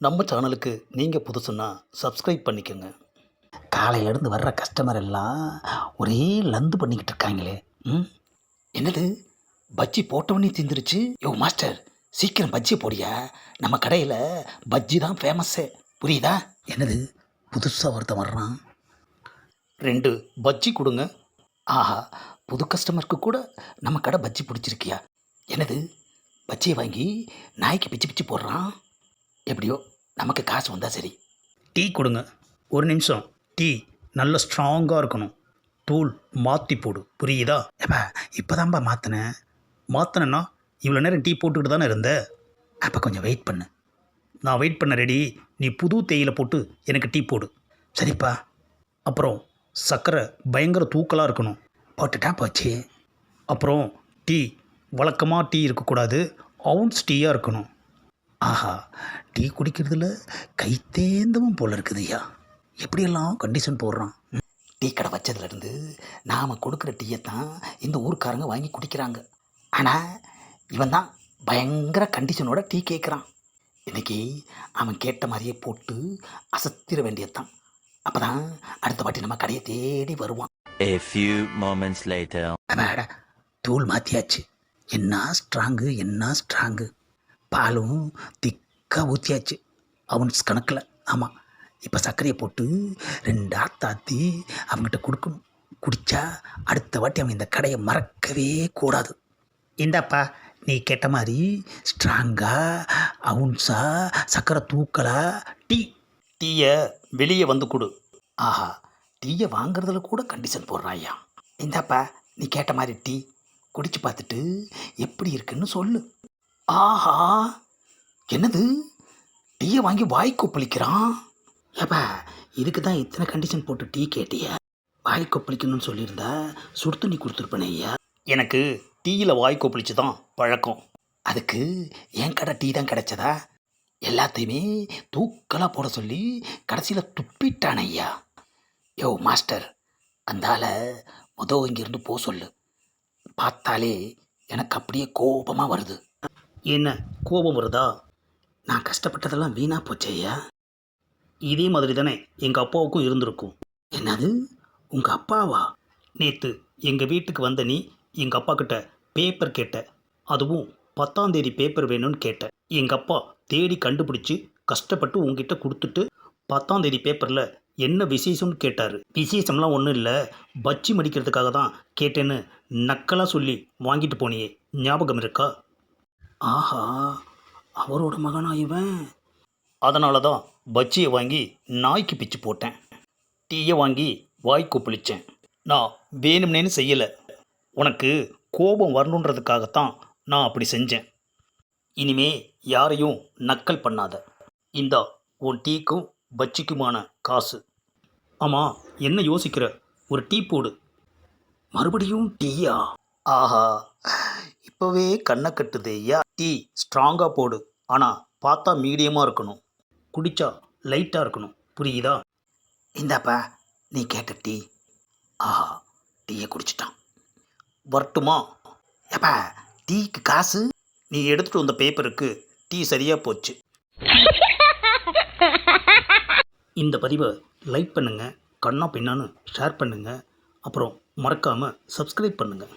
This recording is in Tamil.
நம்ம சேனலுக்கு நீங்கள் புதுசுன்னா சப்ஸ்கிரைப் பண்ணிக்கோங்க. காலையிலேருந்து வர்ற கஸ்டமர் எல்லாம் ஒரே லந்து பண்ணிக்கிட்டு இருக்காங்களே. ம் என்னது பஜ்ஜி போட்டவனே தீந்துருச்சு. மாஸ்டர், சீக்கிரம் பஜ்ஜி போடியா. நம்ம கடையில் பஜ்ஜி தான் ஃபேமஸ்ஸே, புரியுதா? என்னது புதுசாக ஒருத்தன் வர்றான். 2 பஜ்ஜி கொடுங்க. ஆஹா, புது கஸ்டமருக்கு கூட நம்ம கடை பஜ்ஜி பிடிச்சிருக்கியா? என்னது பஜ்ஜியை வாங்கி நாய்க்கு பிச்சு பிச்சு போடுறான். எப்படியோ நமக்கு காசு வந்தால் சரி. டீ கொடுங்க. ஒரு நிமிஷம், டீ நல்ல ஸ்ட்ராங்காக இருக்கணும். தூள் மாற்றி போடு, புரியுதா? ஏப்பா இப்போ தான்ப்பா மாற்றினேன்னா இவ்வளோ நேரம் டீ போட்டுக்கிட்டு தானே இருந்த. அப்போ கொஞ்சம் வெயிட் பண்ணு. நான் வெயிட் பண்ண ரெடி. நீ புது தேயிலை போட்டு எனக்கு டீ போடு. சரிப்பா. அப்புறம் சர்க்கரை பயங்கர தூக்கலாக இருக்கணும். போட்டுட்டா போச்சு. அப்புறம் டீ வழக்கமாக டீ இருக்கக்கூடாது, அவுன்ஸ் டீயாக இருக்கணும். ஆஹா, டீ குடிக்கிறதுல கைத்தேந்தவும் போல இருக்குதுய்யா. எப்படியெல்லாம் கண்டிஷன் போடுறான். டீ கடை வச்சதுலேருந்து நாம் கொடுக்குற டீயை தான் இந்த ஊருக்காரங்க வாங்கி குடிக்கிறாங்க. ஆனால் இவன் தான் பயங்கர கண்டிஷனோட டீ கேட்குறான். இன்றைக்கி அவன் கேட்ட மாதிரியே போட்டு அசத்திர வேண்டியதுதான். அப்போ தான் அடுத்த வாட்டி நம்ம கடையை தேடி வருவான். A few moments later. அட, தூள் மாற்றியாச்சு. என்ன ஸ்ட்ராங்கு. பாலும் திக்காக ஊற்றியாச்சு, அவன்ஸ் கணக்கில். ஆமாம், இப்போ சர்க்கரையை போட்டு 2 ஆத்தாத்தி அவங்ககிட்ட கொடுக்கணும். குடித்தா அடுத்த வாட்டி அவன் இந்த கடையை மறக்கவே கூடாது. இந்தாப்பா, நீ கேட்ட மாதிரி ஸ்ட்ராங்காக அவுன்ஸா சர்க்கரை தூக்கலா டீயை வெளியே வந்து கொடு. ஆஹா, டீயை வாங்குறதுல கூட கண்டிஷன் போடுறாயா. இந்தாப்பா, நீ கேட்ட மாதிரி டீ குடிச்சு பார்த்துட்டு எப்படி இருக்குன்னு சொல்லு. ஆஹா, என்னது டீயை வாங்கி வாய் கொப்பளிக்கிறான். ஏப்பா, இதுக்கு தான் இத்தனை கண்டிஷன் போட்டு டீ கேட்டியா? வாய் கொப்பளிக்கணும்னு சொல்லியிருந்தா சுடு தண்ணி கொடுத்துருப்பேனே ஐயா. எனக்கு டீயில் வாய் கொப்பளிச்சு தான் பழக்கம். அதுக்கு என் கடை டீ தான் கிடைச்சதா? எல்லாத்தையுமே தூக்கலாக போட சொல்லி கடைசியில் துப்பிட்டானே ஐயா. மாஸ்டர், அந்தால இங்கேருந்து போ சொல்லு. பார்த்தாலே எனக்கு அப்படியே கோபமாக வருது. என்ன கோபம் வருதா? நான் கஷ்டப்பட்டதெல்லாம் வீணாக போச்சே ஐயா. இதே மாதிரி தானே எங்கள் அப்பாவுக்கும் இருந்திருக்கும். என்னது, உங்கள் அப்பாவா? நேற்று எங்கள் வீட்டுக்கு வந்த நீ எங்கள் அப்பா கிட்ட பேப்பர் கேட்ட. அதுவும் 10ஆம் தேதி பேப்பர் வேணும்னு கேட்ட. எங்கள் அப்பா தேடி கண்டுபிடிச்சி கஷ்டப்பட்டு உங்ககிட்ட கொடுத்துட்டு 10ஆம் தேதி பேப்பரில் என்ன விசேஷம்னு கேட்டார். விசேஷம்லாம் ஒன்றும் இல்லை, பஜ்ஜி மடிக்கிறதுக்காக தான் கேட்டேன்னு நக்கலாக சொல்லி வாங்கிட்டு போனியே, ஞாபகம் இருக்கா? ஆஹா, அவரோட மகனா இவன்? அதனால தான் பஜ்ஜியை வாங்கி நாய்க்கு பிச்சு போட்டேன். டீயை வாங்கி வாய் கொப்பளித்தேன். நான் வேணும்னேன்னு செய்யலை. உனக்கு கோபம் வரணுன்றதுக்காகத்தான் நான் அப்படி செஞ்சேன். இனிமே யாரையும் நக்கல் பண்ணாத. இந்தா உன் டீக்கும் பஜ்ஜிக்குமான காசு. ஆமாம், என்ன யோசிக்கிற? ஒரு டீ போடு. மறுபடியும் டீயா? ஆஹா, இப்போவே கண்ணை கட்டுதே ஐயா. டீ ஸ்ட்ராங்காக போடு, ஆனால் பார்த்தா மீடியமாக இருக்கணும். குடித்தா லைட்டாக இருக்கணும், புரியுதா? இந்தாப்பா, நீ கேட்ட டீ. ஆஹா, டீயை குடிச்சிட்டான். வரட்டுமா? ஏப்பா, டீக்கு காசு? நீ எடுத்துகிட்டு வந்த பேப்பருக்கு டீ சரியாக போச்சு. இந்த பதிவை லைக் பண்ணுங்கள், கண்ணா பின்னான்னு ஷேர் பண்ணுங்கள், அப்புறம் மறக்காமல் சப்ஸ்கிரைப் பண்ணுங்கள்.